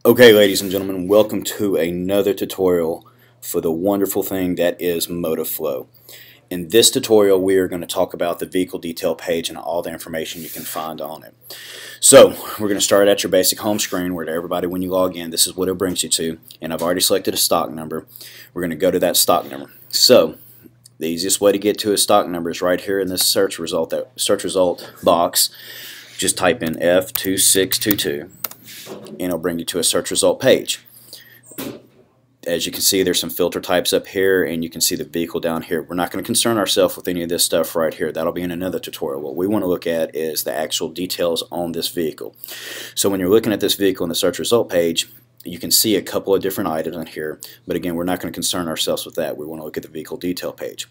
Okay, ladies and gentlemen, welcome to another tutorial for the wonderful thing that is MotiveFlow. In this tutorial, we are going to talk about the vehicle detail page and all the information you can find on it. So, we're going to start at your basic home screen where everybody, when you log in, this is what it brings you to. And I've already selected a stock number. We're going to go to that stock number. So, the easiest way to get to a stock number is right here in this search result box. Just type in F2622. And it'll bring you to a search result page. As you can see, there's some filter types up here, and you can see the vehicle down here. We're not going to concern ourselves with any of this stuff right here. That'll be in another tutorial. What we want to look at is the actual details on this vehicle. So when you're looking at this vehicle in the search result page, you can see a couple of different items on here, but again, we're not going to concern ourselves with that. We want to look at the vehicle detail page.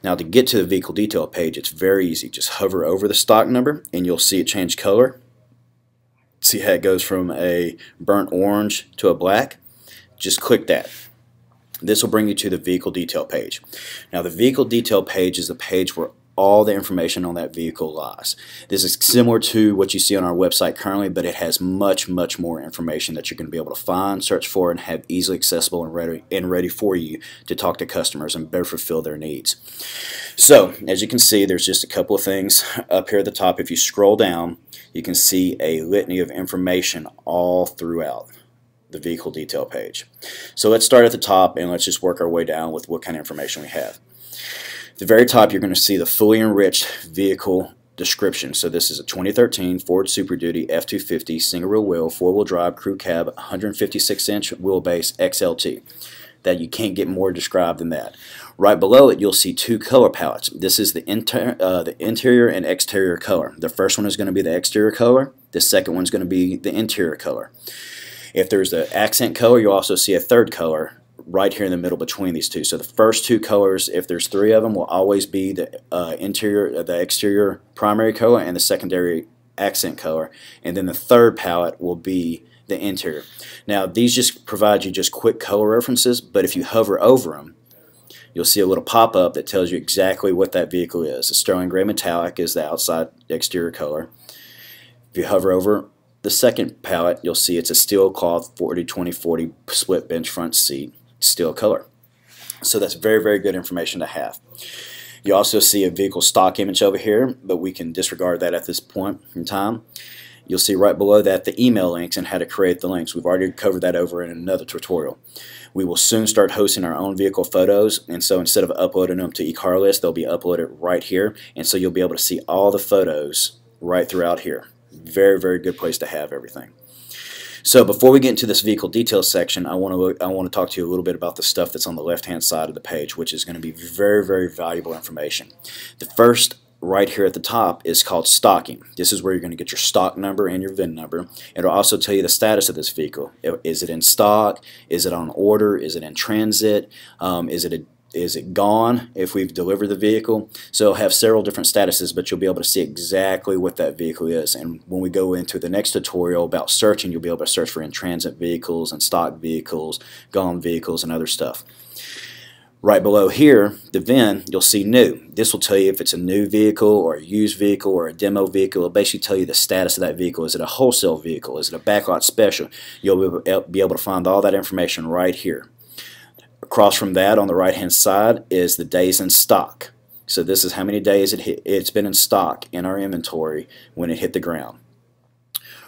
Now, to get to the vehicle detail page, it's very easy. Just hover over the stock number, and you'll see it change color. See how it goes from a burnt orange to a black? Just click that. This will bring you to the vehicle detail page. Now, the vehicle detail page is the page where all the information on that vehicle lies. This is similar to what you see on our website currently, but it has much more information that you're going to be able to find, search for, and have easily accessible and ready for you to talk to customers and better fulfill their needs. So, as you can see, there's just a couple of things up here at the top. If you scroll down, you can see a litany of information all throughout the vehicle detail page. So let's start at the top and let's just work our way down with what kind of information we have. At the very top, you're going to see the fully enriched vehicle description. So this is a 2013 Ford Super Duty F250 single rear wheel, four-wheel drive, crew cab, 156-inch wheelbase XLT. That you can't get more described than that. Right below it, you'll see two color palettes. This is the interior and exterior color. The first one is going to be the exterior color. The second one is going to be the interior color. If there's the accent color, you'll also see a third color right here in the middle between these two. So the first two colors, if there's three of them, will always be the exterior primary color and the secondary accent color. And then the third palette will be the interior. Now, these just provide you just quick color references, but if you hover over them, you'll see a little pop-up that tells you exactly what that vehicle is. The sterling gray metallic is the outside exterior color. If you hover over the second palette, you'll see it's a steel cloth 40-20-40 split bench front seat, steel color. So that's very good information to have. You also see a vehicle stock image over here, but we can disregard that at this point in time. You'll see right below that the email links and how to create the links. We've already covered that over in another tutorial. We will soon start hosting our own vehicle photos, and so instead of uploading them to eCarList, they'll be uploaded right here, and so you'll be able to see all the photos right throughout here. Very good place to have everything. So before we get into this vehicle details section, I want to talk to you a little bit about the stuff that's on the left-hand side of the page, which is going to be very valuable information. The first right here at the top is called stocking. This is where you're going to get your stock number and your VIN number. It'll also tell you the status of this vehicle. Is it in stock? Is it on order? Is it in transit? Is it gone if we've delivered the vehicle? So it'll have several different statuses, but you'll be able to see exactly what that vehicle is. And when we go into the next tutorial about searching, you'll be able to search for in-transit vehicles and stock vehicles, gone vehicles, and other stuff. Right below here, the VIN, you'll see new. This will tell you if it's a new vehicle or a used vehicle or a demo vehicle. It'll basically tell you the status of that vehicle. Is it a wholesale vehicle? Is it a backlot special? You'll be able to find all that information right here. Across from that, on the right-hand side, is the days in stock. So this is how many days it's been in stock in our inventory when it hit the ground.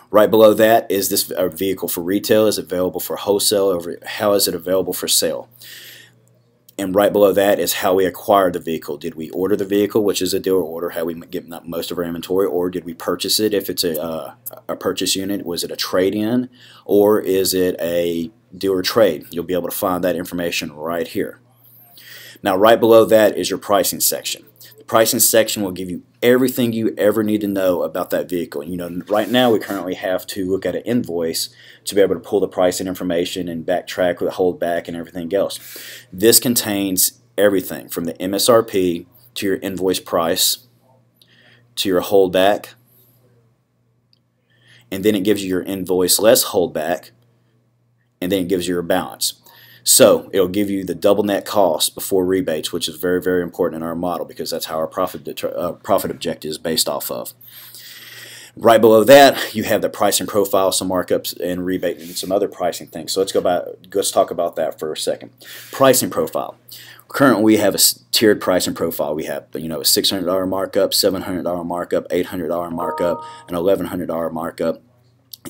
Right below that is this vehicle for retail. Is it available for wholesale? Or how is it available for sale? And right below that is how we acquired the vehicle. Did we order the vehicle, which is a dealer order, how we get most of our inventory, or did we purchase it if it's a purchase unit? Was it a trade-in, or is it a dealer trade? You'll be able to find that information right here. Now, right below that is your pricing section. The pricing section will give you everything you ever need to know about that vehicle. You know, right now we currently have to look at an invoice to be able to pull the pricing information and backtrack with hold back and everything else. This contains everything from the MSRP to your invoice price to your holdback, and then it gives you your invoice less holdback, and then it gives you your balance. So it'll give you the double net cost before rebates, which is very important in our model because that's how our profit objective is based off of. Right below that, you have the pricing profile, some markups and rebate, and some other pricing things. So let's talk about that for a second. Pricing profile. Currently, we have a tiered pricing profile. We have, a $600 markup, $700 markup, $800 markup, an $1,100 markup.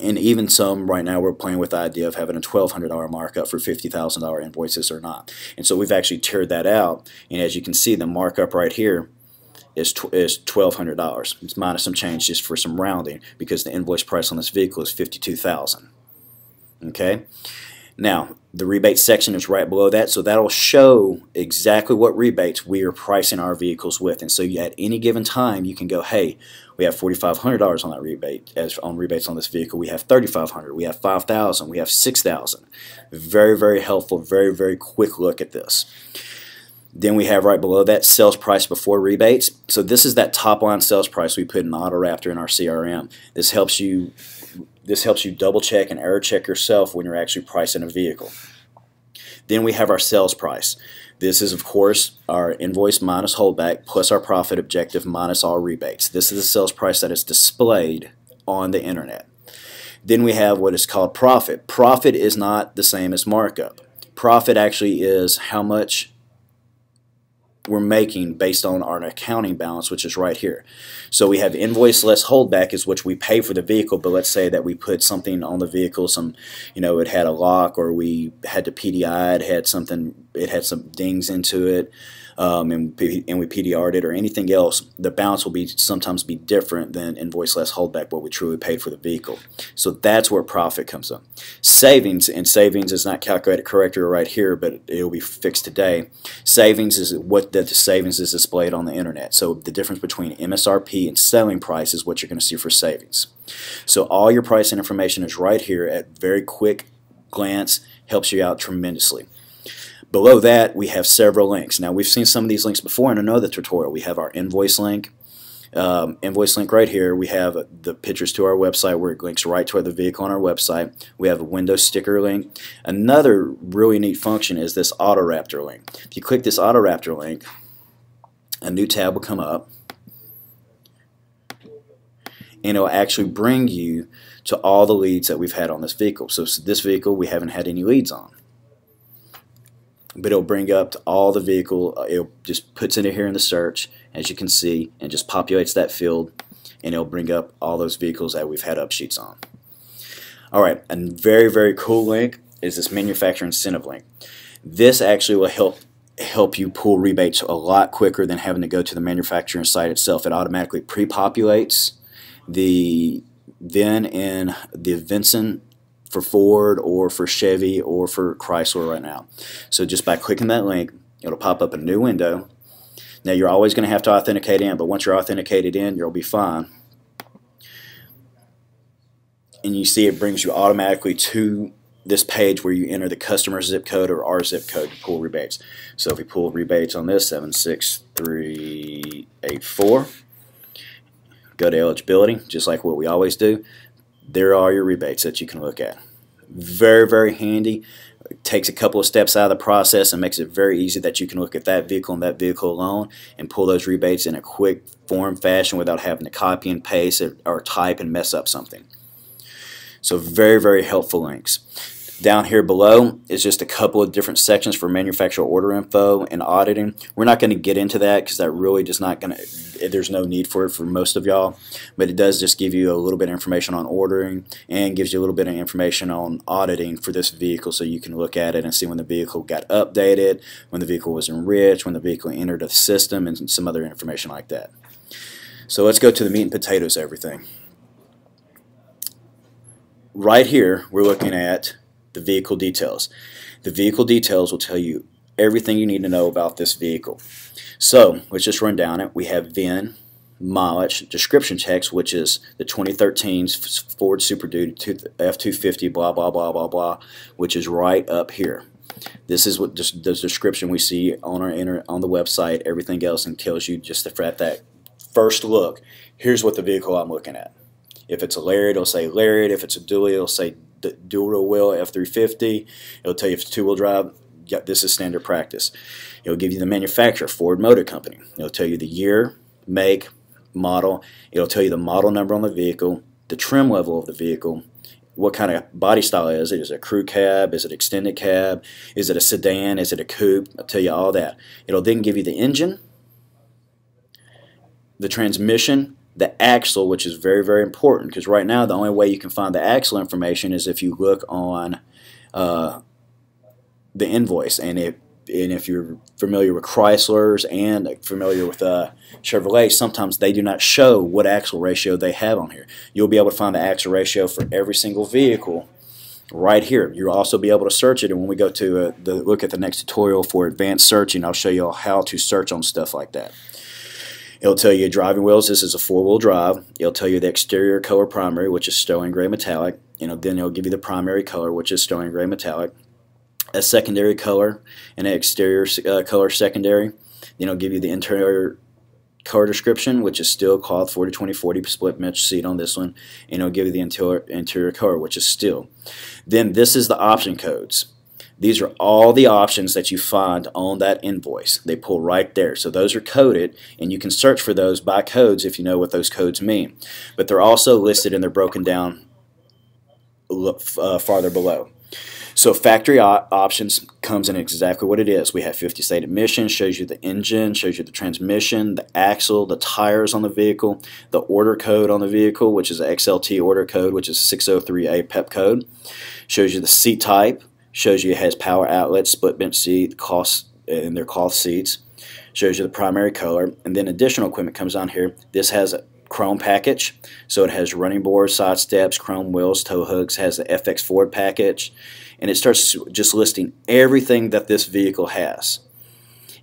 And even some, right now, we're playing with the idea of having a $1,200 markup for $50,000 invoices or not. And so we've actually tiered that out. And as you can see, the markup right here is $1,200. It's minus some change just for some rounding because the invoice price on this vehicle is $52,000. Okay? Now, the rebate section is right below that, so that'll show exactly what rebates we are pricing our vehicles with. And so at any given time, you can go, hey, we have $4,500 on that rebate, on rebates on this vehicle. We have $3,500, we have $5,000, we have $6,000. Very, very helpful, very, very quick look at this. Then we have right below that sales price before rebates. So this is that top line sales price we put in AutoRaptor in our CRM. This helps you double check and error check yourself when you're actually pricing a vehicle. Then we have our sales price. This is, of course, our invoice minus holdback plus our profit objective minus all rebates. This is the sales price that is displayed on the internet. Then we have what is called profit. Profit is not the same as markup. Profit actually is how much we're making based on our accounting balance, which is right here. So we have invoice less holdback is what we pay for the vehicle, but let's say that we put something on the vehicle, it had a lock, or we had to PDI, it had some dings into it, and we PDR'd it, or anything else. The balance will sometimes be different than invoice less holdback, what we truly paid for the vehicle. So that's where profit comes up. Savings is not calculated correctly right here, but it'll be fixed today. Savings is what the savings is displayed on the internet. So the difference between MSRP and selling price is what you're going to see for savings. So all your pricing information is right here at very quick glance, helps you out tremendously. Below that, we have several links. Now, we've seen some of these links before in another tutorial. We have our invoice link. Invoice link right here. We have the pictures to our website where it links right to the vehicle on our website. We have a window sticker link. Another really neat function is this AutoRaptor link. If you click this AutoRaptor link, a new tab will come up, and it will actually bring you to all the leads that we've had on this vehicle. So this vehicle we haven't had any leads on, but it'll bring up to all the vehicle. It just puts it in here in the search, as you can see, and just populates that field, and it'll bring up all those vehicles that we've had upsheets on. Alright, a very, very cool link is this manufacturer incentive link. This actually will help you pull rebates a lot quicker than having to go to the manufacturing site itself. It automatically pre-populates the VIN and the Vincent for Ford or for Chevy or for Chrysler right now. So just by clicking that link, it'll pop up a new window. Now you're always going to have to authenticate in, but once you're authenticated in, you'll be fine. And you see it brings you automatically to this page where you enter the customer zip code or our zip code to pull rebates. So if we pull rebates on this, 76384, go to eligibility, just like what we always do. There are your rebates that you can look at. Very, very handy. It takes a couple of steps out of the process and makes it very easy that you can look at that vehicle and that vehicle alone and pull those rebates in a quick form fashion without having to copy and paste or type and mess up something. So very, very helpful links. Down here below is just a couple of different sections for manufacturer order info and auditing. We're not going to get into that because that really does not there's no need for it for most of y'all, but it does just give you a little bit of information on ordering and gives you a little bit of information on auditing for this vehicle, so you can look at it and see when the vehicle got updated, when the vehicle was enriched, when the vehicle entered the system, and some other information like that. So let's go to the meat and potatoes of everything. Right here we're looking at the vehicle details. The vehicle details will tell you everything you need to know about this vehicle. So let's just run down it. We have VIN, mileage, description text, which is the 2013 Ford Super Duty F-250 blah blah blah blah blah, which is right up here. This is what the description we see on the website. Everything else and tells you just at that first look, here's what the vehicle I'm looking at. If it's a Lariat, it'll say Lariat. If it's a dually, it'll say dual wheel F350. It'll tell you if it's two-wheel drive. Yeah, this is standard practice. It'll give you the manufacturer, Ford Motor Company. It'll tell you the year, make, model. It'll tell you the model number on the vehicle, the trim level of the vehicle, what kind of body style is it? Is it a crew cab? Is it extended cab? Is it a sedan? Is it a coupe? I'll tell you all that. It'll then give you the engine, the transmission, the axle, which is very, very important, because right now the only way you can find the axle information is if you look on the invoice. And if you're familiar with Chryslers and familiar with Chevrolet, sometimes they do not show what axle ratio they have on here. You'll be able to find the axle ratio for every single vehicle right here. You'll also be able to search it, and when we go to look at the next tutorial for advanced searching, I'll show you all how to search on stuff like that. It'll tell you driving wheels. This is a four-wheel drive. It'll tell you the exterior color primary, which is stone gray metallic. Then it'll give you the primary color, which is stone gray metallic. A secondary color and an exterior color secondary. Then it'll give you the interior color description, which is steel cloth 40-20-40 split mesh seat on this one, and it'll give you the interior color, which is steel. Then this is the option codes. These are all the options that you find on that invoice. They pull right there. So those are coded, and you can search for those by codes if you know what those codes mean. But they're also listed and they're broken down farther below. So factory options comes in exactly what it is. We have 50 state emissions, shows you the engine, shows you the transmission, the axle, the tires on the vehicle, the order code on the vehicle, which is the XLT order code, which is 603A PEP code. Shows you the seat type, shows you it has power outlets, split bench seat, cost, and their cloth seats. Shows you the primary color, and then additional equipment comes on here. This has a chrome package, so it has running boards, side steps, chrome wheels, tow hooks, has the FX Ford package, and it starts just listing everything that this vehicle has.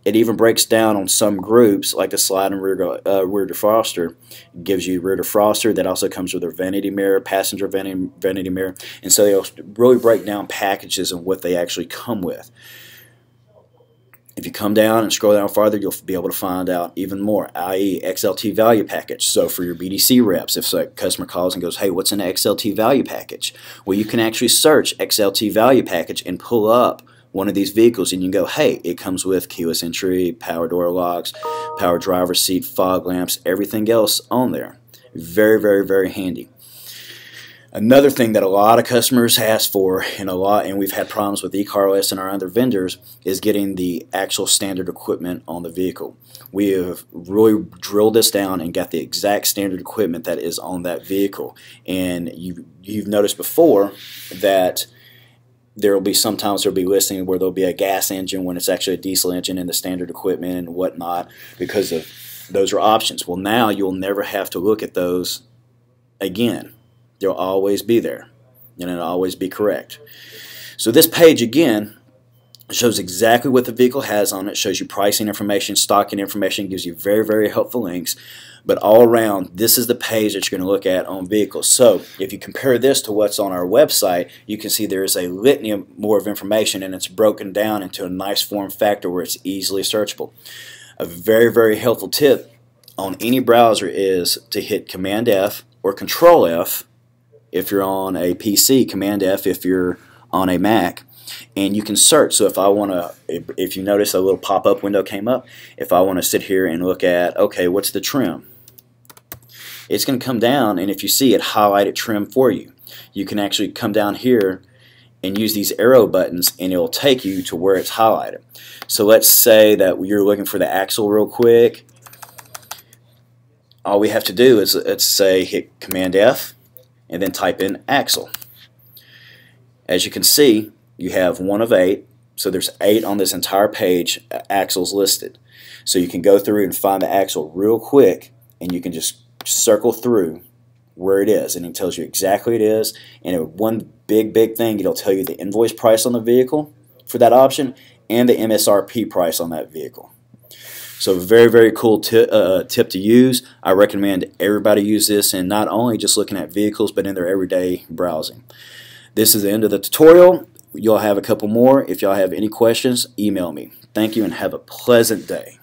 It even breaks down on some groups, like the slide and rear defroster. It gives you rear defroster. That also comes with a vanity mirror, passenger vanity mirror, and so they'll really break down packages and what they actually come with. If you come down and scroll down farther, you'll be able to find out even more, i.e. XLT value package. So for your BDC reps, if a customer calls and goes, hey, what's an XLT value package? Well, you can actually search XLT value package and pull up one of these vehicles, and you can go, hey, it comes with keyless entry, power door locks, power driver's seat, fog lamps, everything else on there. Very, very, very handy. Another thing that a lot of customers ask for, and we've had problems with eCarList and our other vendors, is getting the actual standard equipment on the vehicle. We have really drilled this down and got the exact standard equipment that is on that vehicle. And you've noticed before that there will be sometimes there'll be listing where there'll be a gas engine when it's actually a diesel engine in the standard equipment and whatnot, because of those are options. Well, now you'll never have to look at those again. They'll always be there, and it'll always be correct. So this page again shows exactly what the vehicle has on it, shows you pricing information, stocking information, gives you very, very helpful links. But all around, this is the page that you're going to look at on vehicles. So if you compare this to what's on our website, you can see there is a litany more of information, and it's broken down into a nice form factor where it's easily searchable. A very, very helpful tip on any browser is to hit Command F or Control F if you're on a PC, Command F if you're on a Mac, and you can search. So if I want to, if you notice a little pop-up window came up, if I want to sit here and look at, okay, what's the trim? It's going to come down, and if you see it, highlighted trim for you. You can actually come down here and use these arrow buttons, and it'll take you to where it's highlighted. So let's say that you're looking for the axle real quick. All we have to do is, let's say, hit Command F and then type in axle. As you can see, you have 1 of 8, so there's 8 on this entire page, axles listed. So you can go through and find the axle real quick, and you can just circle through where it is, and it tells you exactly what it is. And one big thing, it'll tell you the invoice price on the vehicle for that option and the MSRP price on that vehicle. So very, very cool tip to use. I recommend everybody use this, and not only just looking at vehicles, but in their everyday browsing. This is the end of the tutorial. You'll have a couple more. If y'all have any questions, email me. Thank you, and have a pleasant day.